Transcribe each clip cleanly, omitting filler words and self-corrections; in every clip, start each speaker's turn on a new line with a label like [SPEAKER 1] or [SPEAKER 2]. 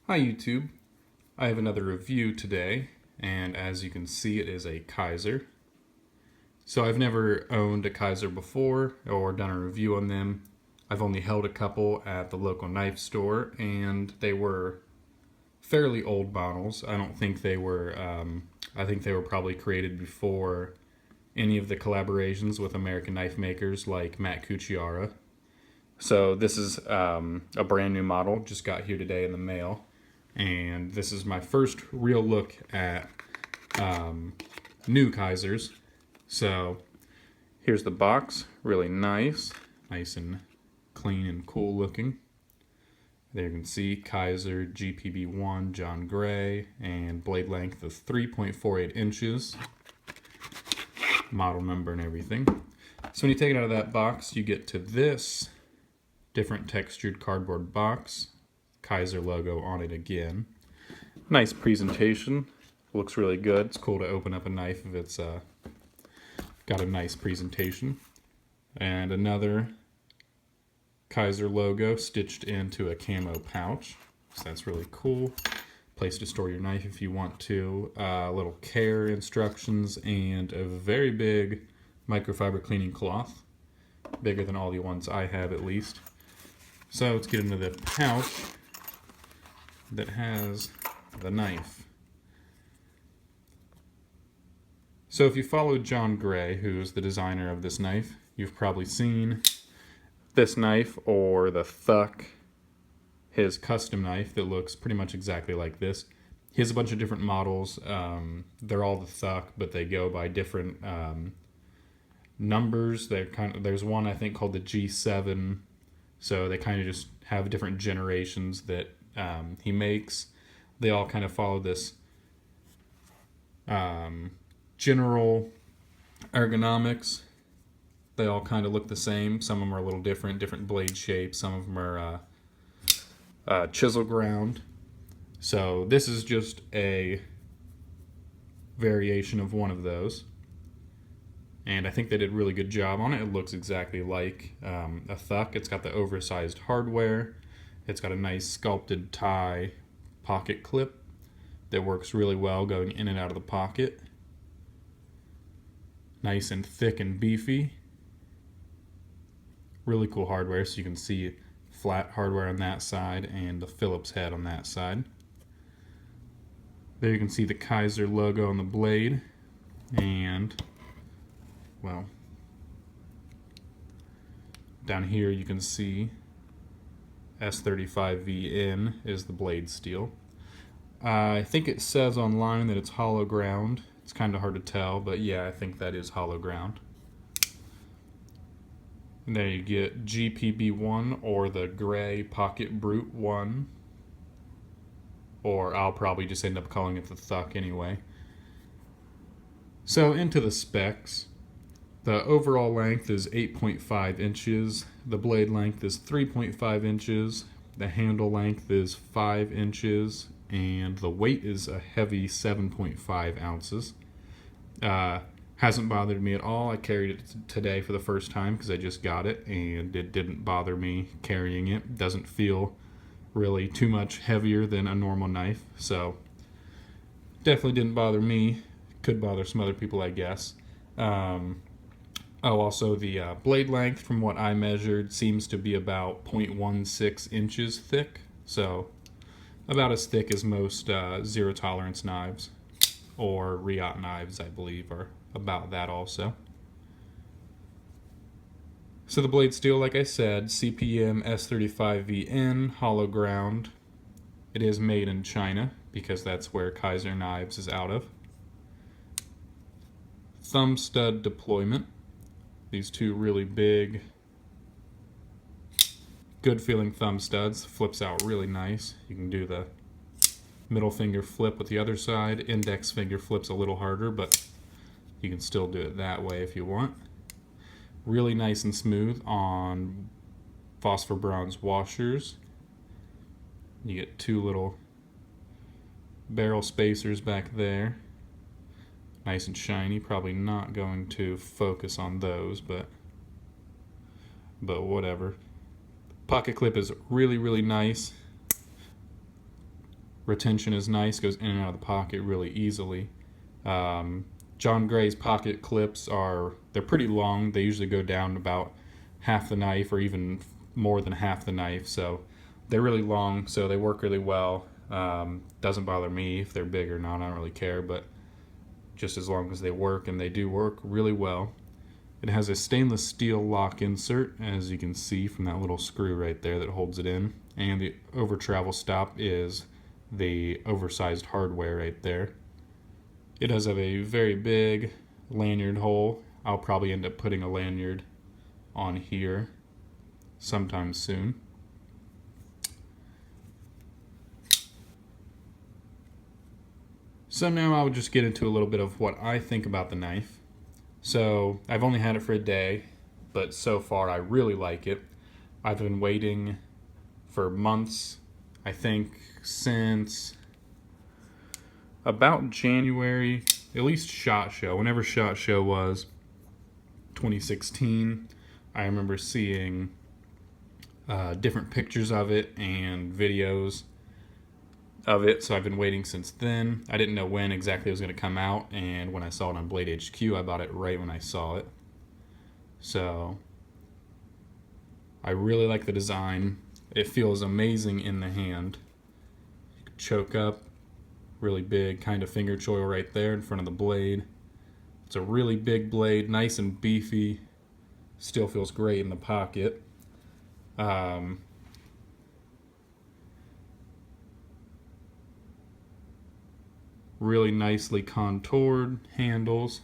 [SPEAKER 1] Hi YouTube, I have another review today, and as you can see it is a Kizer. So I've never owned a Kizer before or done a review on them. I've only held a couple at the local knife store, and they were fairly old models. I don't think they were, I think they were probably created before any of the collaborations with American knife makers like Matt Cucciara. So this is a brand new model, just got here today in the mail. And this is my first real look at new Kizers. So here's the box, really nice and clean and cool looking. There you can see Kizer GPB1 John Gray, and blade length of 3.48 inches, model number and everything. So when you take it out of that box, you get to this different textured cardboard box. Kizer logo on it again. Nice presentation. Looks really good. It's cool to open up a knife if it's got a nice presentation. And another Kizer logo stitched into a camo pouch. So that's really cool. Place to store your knife if you want to. Little care instructions and a very big microfiber cleaning cloth. Bigger than all the ones I have at least. So let's get into the pouch that has the knife. So if you follow John Gray, who's the designer of this knife, you've probably seen this knife or the Thuck, his custom knife that looks pretty much exactly like this. He has a bunch of different models. They're all the Thuck, but they go by different numbers. There's one I think called the G7. So they kind of just have different generations that he makes. They all kind of follow this general ergonomics. They all kind of look the same. Some of them are a little different blade shapes. Some of them are chisel ground. So this is just a variation of one of those. And I think they did a really good job on it. It looks exactly like a Thuck. It's got the oversized hardware. It's got a nice sculpted tie pocket clip that works really well going in and out of the pocket. Nice and thick and beefy. Really cool hardware, so you can see flat hardware on that side and the Phillips head on that side. There you can see the Kizer logo on the blade, and well, down here you can see S35VN is the blade steel. I think it says online that it's hollow ground. It's kind of hard to tell, but yeah, I think that is hollow ground. And there you get GPB1 or the Gray Pocket Brute 1. Or I'll probably just end up calling it the Thuck anyway. So into the specs. The overall length is 8.5 inches, the blade length is 3.5 inches, the handle length is 5 inches, and the weight is a heavy 7.5 ounces. Hasn't bothered me at all. I carried it today for the first time because I just got it, and it didn't bother me carrying it. Doesn't feel really too much heavier than a normal knife, so definitely didn't bother me. Could bother some other people, I guess. Also the blade length, from what I measured, seems to be about 0.16 inches thick. So about as thick as most zero tolerance knives, or Riot knives, I believe, are about that also. So the blade steel, like I said, CPM S35VN, hollow ground. It is made in China, because that's where Kizer Knives is out of. Thumb stud deployment. These two really big, good feeling thumb studs. Flips out really nice. You can do the middle finger flip with the other side. Index finger flips a little harder, but you can still do it that way if you want. Really nice and smooth on phosphor bronze washers. You get two little barrel spacers back there. Nice and shiny. Probably not going to focus on those, but whatever. Pocket clip is really, really nice. retention is nice, goes in and out of the pocket really easily. John Gray's pocket clips they're pretty long. They usually go down about half the knife or even more than half the knife, so they're really long, so they work really well. Doesn't bother me if they're big or not, I don't really care, but just as long as they work, and they do work really well. It has a stainless steel lock insert, as you can see from that little screw right there that holds it in, and the over travel stop is the oversized hardware right there. It does have a very big lanyard hole. I'll probably end up putting a lanyard on here sometime soon. So now I'll just get into a little bit of what I think about the knife. So I've only had it for a day, but so far I really like it. I've been waiting for months, I think since about January, at least SHOT Show, whenever SHOT Show was, 2016. I remember seeing different pictures of it and videos of it, so I've been waiting since then. I didn't know when exactly it was going to come out, and when I saw it on Blade HQ, I bought it right when I saw it. So I really like the design. It feels amazing in the hand. You can choke up, really big kind of finger choil right there in front of the blade. It's a really big blade, nice and beefy. Still feels great in the pocket. Really nicely contoured handles.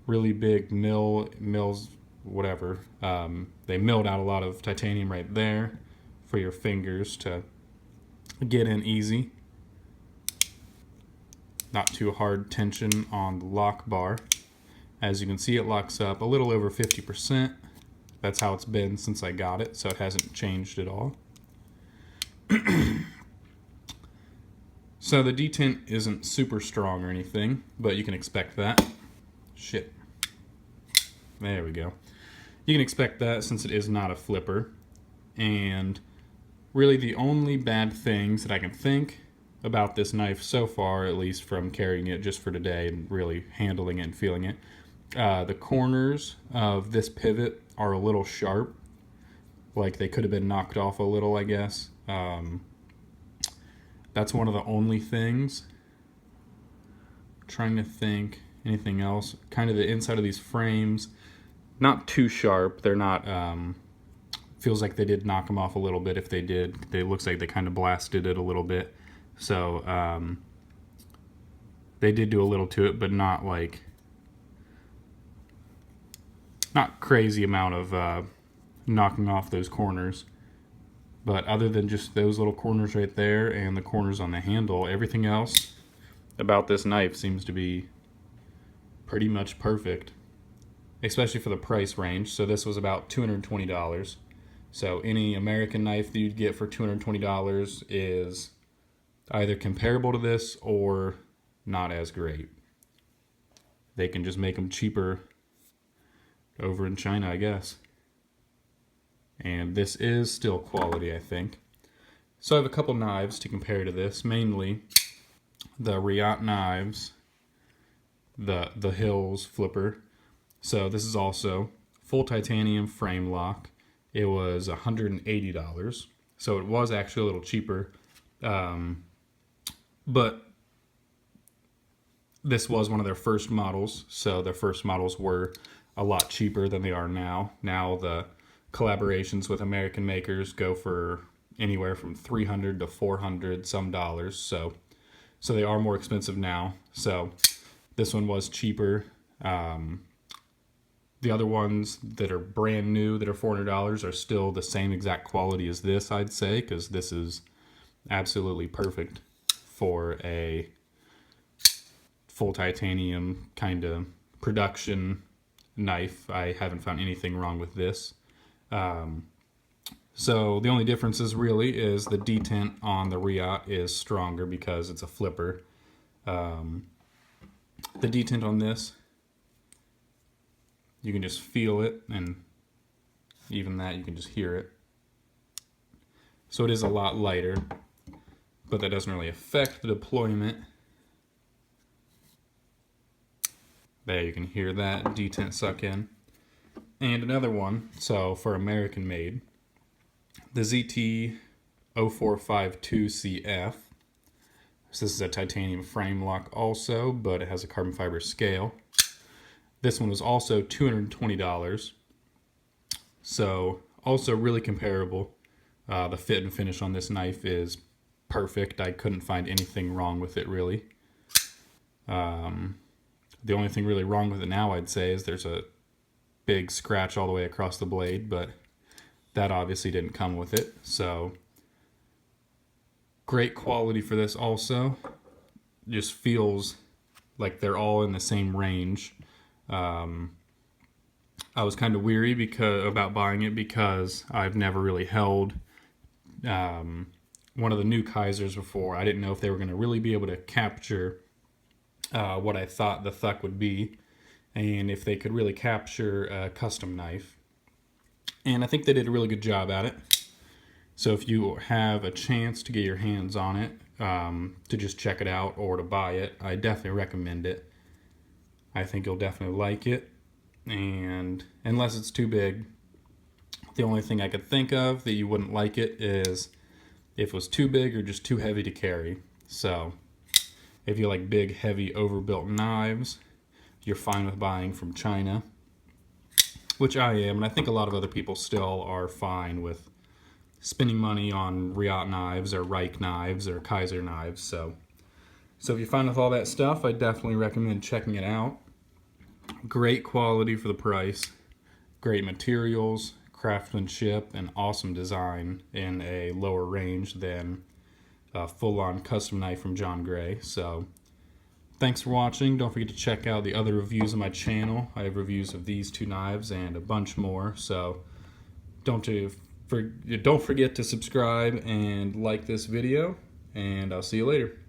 [SPEAKER 1] Really big mills, whatever. They milled out a lot of titanium right there for your fingers to get in easy. Not too hard tension on the lock bar. As you can see, it locks up a little over 50%. That's how it's been since I got it, so it hasn't changed at all. So the detent isn't super strong or anything, but you can expect that. Shit. There we go. You can expect that since it is not a flipper. And really the only bad things that I can think about this knife so far, at least from carrying it just for today and really handling it and feeling it, the corners of this pivot are a little sharp. Like they could have been knocked off a little, I guess. That's one of the only things. Trying to think anything else. Kind of the inside of these frames, not too sharp. They're not, feels like they did knock them off a little bit. If they did, it looks like they kind of blasted it a little bit. So they did do a little to it, but not like, not crazy amount of knocking off those corners. But other than just those little corners right there and the corners on the handle, everything else about this knife seems to be pretty much perfect, especially for the price range. So this was about $220. So any American knife that you'd get for $220 is either comparable to this or not as great. They can just make them cheaper over in China, I guess. And this is still quality, I think. So I have a couple knives to compare to this, mainly the Riot knives, the Hills flipper. So this is also full titanium frame lock. It was $180, so it was actually a little cheaper. But this was one of their first models, so their first models were a lot cheaper than they are now. Now the collaborations with American makers go for anywhere from $300 to $400 some dollars, so they are more expensive now. So this one was cheaper. The other ones that are brand new that are $400 are still the same exact quality as this, I'd say, because this is absolutely perfect for a full titanium kind of production knife. I haven't found anything wrong with this. So the only differences really is the detent on the Riot is stronger because it's a flipper. The detent on this, you can just feel it, and even that you can just hear it. So it is a lot lighter. but that doesn't really affect the deployment. There, you can hear that detent suck in. And another one, so for American made, the ZT0452CF. So this is a titanium frame lock also, but it has a carbon fiber scale. This one was also $220. So also really comparable. The fit and finish on this knife is perfect. I couldn't find anything wrong with it really. The only thing really wrong with it now, I'd say, is there's a big scratch all the way across the blade, but that obviously didn't come with it. So great quality for this also. Just feels like they're all in the same range. I was kind of weary about buying it because I've never really held one of the new Kizers before. I didn't know if they were going to really be able to capture what I thought the thuck would be, and if they could really capture a custom knife. And I think they did a really good job at it. So if you have a chance to get your hands on it, to just check it out or to buy it, I definitely recommend it. I think you'll definitely like it. And unless it's too big, the only thing I could think of that you wouldn't like it is if it was too big or just too heavy to carry. So if you like big, heavy, overbuilt knives, you're fine with buying from China, which I am, and I think a lot of other people still are fine with spending money on Riot knives or Reich knives or Kizer knives. So if you're fine with all that stuff, I definitely recommend checking it out. Great quality for the price, great materials, craftsmanship, and awesome design in a lower range than a full-on custom knife from John Gray. So thanks for watching. Don't forget to check out the other reviews on my channel. I have reviews of these two knives and a bunch more. So don't forget to subscribe and like this video, and I'll see you later.